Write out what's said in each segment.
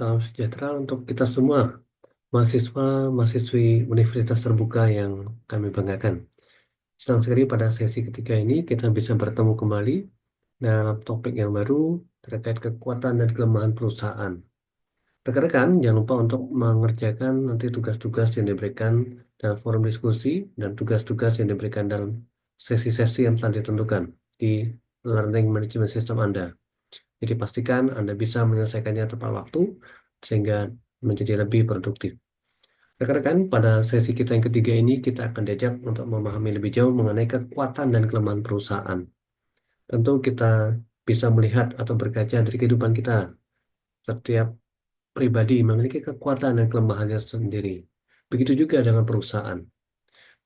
Salam sejahtera untuk kita semua, mahasiswa-mahasiswi Universitas Terbuka yang kami banggakan. Senang sekali pada sesi ketiga ini kita bisa bertemu kembali dalam topik yang baru terkait kekuatan dan kelemahan perusahaan. Rekan-rekan, jangan lupa untuk mengerjakan nanti tugas-tugas yang diberikan dalam forum diskusi dan tugas-tugas yang diberikan dalam sesi-sesi yang telah ditentukan di Learning Management System Anda. Jadi pastikan Anda bisa menyelesaikannya tepat waktu sehingga menjadi lebih produktif. Rekan-rekan, pada sesi kita yang ketiga ini kita akan diajak untuk memahami lebih jauh mengenai kekuatan dan kelemahan perusahaan. Tentu kita bisa melihat atau berkaca dari kehidupan kita. Setiap pribadi memiliki kekuatan dan kelemahannya sendiri. Begitu juga dengan perusahaan.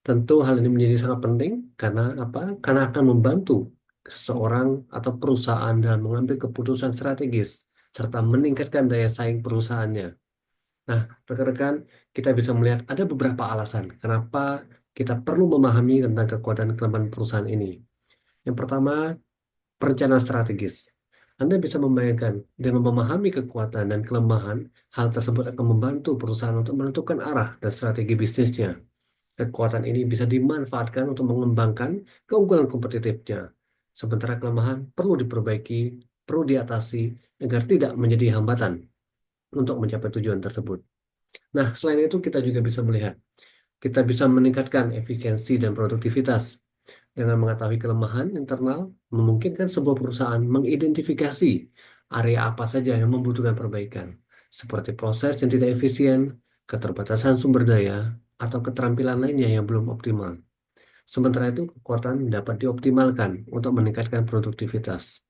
Tentu hal ini menjadi sangat penting karena apa? Karena akan membantu seseorang atau perusahaan dalam mengambil keputusan strategis serta meningkatkan daya saing perusahaannya. Nah, rekan-rekan, kita bisa melihat ada beberapa alasan kenapa kita perlu memahami tentang kekuatan kelemahan perusahaan ini. Yang pertama, perencanaan strategis. Anda bisa membayangkan dengan memahami kekuatan dan kelemahan, hal tersebut akan membantu perusahaan untuk menentukan arah dan strategi bisnisnya. Kekuatan ini bisa dimanfaatkan untuk mengembangkan keunggulan kompetitifnya. Sementara kelemahan perlu diperbaiki, perlu diatasi agar tidak menjadi hambatan untuk mencapai tujuan tersebut. Nah, selain itu kita juga bisa melihat, kita bisa meningkatkan efisiensi dan produktivitas. Dengan mengetahui kelemahan internal, memungkinkan sebuah perusahaan mengidentifikasi area apa saja yang membutuhkan perbaikan, seperti proses yang tidak efisien, keterbatasan sumber daya, atau keterampilan lainnya yang belum optimal. Sementara itu, kekuatan dapat dioptimalkan untuk meningkatkan produktivitas.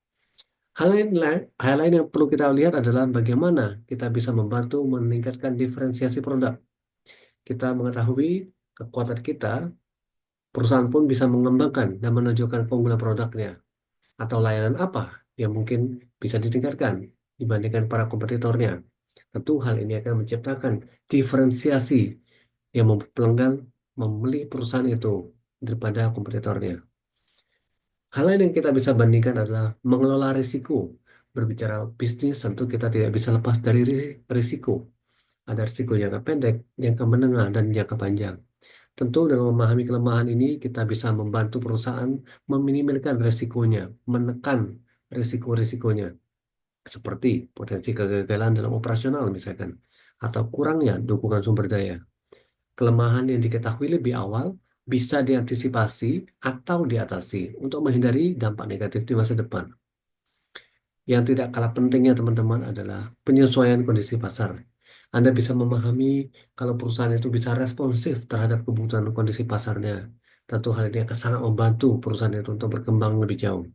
Hal lain yang perlu kita lihat adalah bagaimana kita bisa membantu meningkatkan diferensiasi produk. Kita mengetahui kekuatan kita, perusahaan pun bisa mengembangkan dan menunjukkan keunggulan produknya atau layanan apa yang mungkin bisa ditingkatkan dibandingkan para kompetitornya. Tentu hal ini akan menciptakan diferensiasi yang membuat pelanggan memilih perusahaan itu daripada kompetitornya. Hal lain yang kita bisa bandingkan adalah mengelola risiko. Berbicara bisnis, tentu kita tidak bisa lepas dari risiko. Ada risiko jangka pendek, jangka menengah, dan jangka panjang. Tentu dengan memahami kelemahan ini, kita bisa membantu perusahaan meminimalkan risikonya, menekan risiko-risikonya, seperti potensi kegagalan dalam operasional misalkan, atau kurangnya dukungan sumber daya. Kelemahan yang diketahui lebih awal bisa diantisipasi atau diatasi untuk menghindari dampak negatif di masa depan. Yang tidak kalah pentingnya teman-teman adalah penyesuaian kondisi pasar. Anda bisa memahami kalau perusahaan itu bisa responsif terhadap kebutuhan kondisi pasarnya. Tentu hal ini akan sangat membantu perusahaan itu untuk berkembang lebih jauh.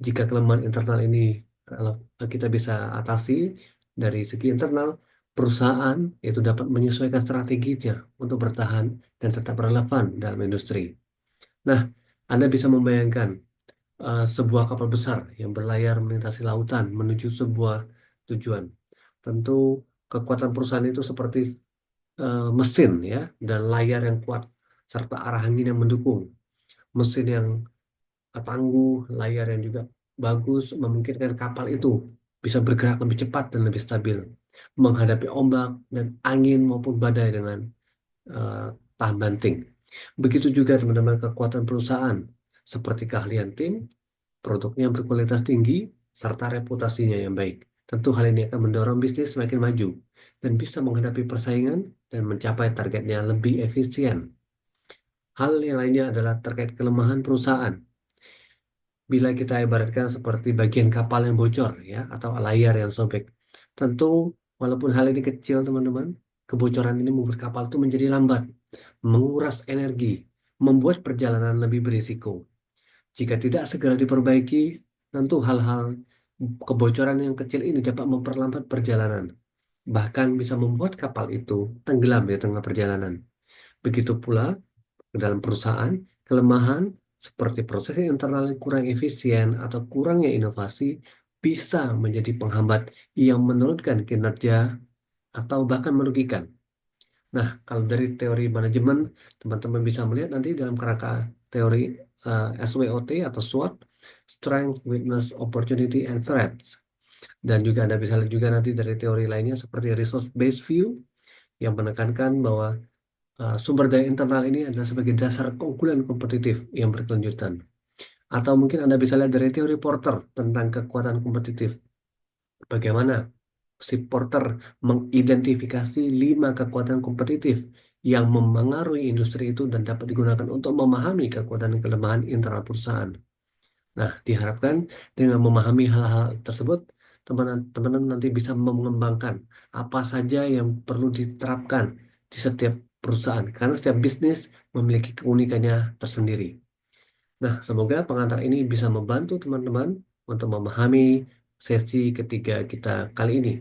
Jika kelemahan internal ini kalau kita bisa atasi dari segi internal, perusahaan itu dapat menyesuaikan strateginya untuk bertahan dan tetap relevan dalam industri. Nah, Anda bisa membayangkan sebuah kapal besar yang berlayar melintasi lautan menuju sebuah tujuan. Tentu kekuatan perusahaan itu seperti mesin ya dan layar yang kuat serta arah angin yang mendukung. Mesin yang tangguh, layar yang juga bagus memungkinkan kapal itu bisa bergerak lebih cepat dan lebih stabil menghadapi ombak dan angin maupun badai dengan eh, tahan banting. Begitu juga teman-teman kekuatan perusahaan seperti keahlian tim, produknya berkualitas tinggi, serta reputasinya yang baik. Tentu hal ini akan mendorong bisnis semakin maju dan bisa menghadapi persaingan dan mencapai targetnya lebih efisien. Hal yang lainnya adalah terkait kelemahan perusahaan. Bila kita ibaratkan seperti bagian kapal yang bocor ya atau layar yang sobek. Tentu walaupun hal ini kecil teman-teman, kebocoran ini membuat kapal itu menjadi lambat, menguras energi, membuat perjalanan lebih berisiko. Jika tidak segera diperbaiki, tentu hal-hal kebocoran yang kecil ini dapat memperlambat perjalanan, bahkan bisa membuat kapal itu tenggelam di tengah perjalanan. Begitu pula dalam perusahaan, kelemahan seperti proses internal yang kurang efisien atau kurangnya inovasi bisa menjadi penghambat yang menurunkan kinerja atau bahkan merugikan. Nah, kalau dari teori manajemen, teman-teman bisa melihat nanti dalam kerangka teori SWOT atau SWOT, Strength, Weakness, Opportunity, and Threats. Dan juga Anda bisa lihat juga nanti dari teori lainnya seperti resource based view yang menekankan bahwa sumber daya internal ini adalah sebagai dasar keunggulan kompetitif yang berkelanjutan. Atau mungkin Anda bisa lihat dari teori Porter tentang kekuatan kompetitif. Bagaimana si Porter mengidentifikasi 5 kekuatan kompetitif yang memengaruhi industri itu dan dapat digunakan untuk memahami kekuatan dan kelemahan internal perusahaan. Nah, diharapkan dengan memahami hal-hal tersebut, teman-teman nanti bisa mengembangkan apa saja yang perlu diterapkan di setiap perusahaan, karena setiap bisnis memiliki keunikannya tersendiri. Nah, semoga pengantar ini bisa membantu teman-teman untuk memahami sesi ketiga kita kali ini.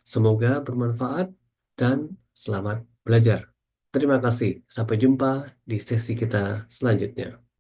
Semoga bermanfaat dan selamat belajar. Terima kasih. Sampai jumpa di sesi kita selanjutnya.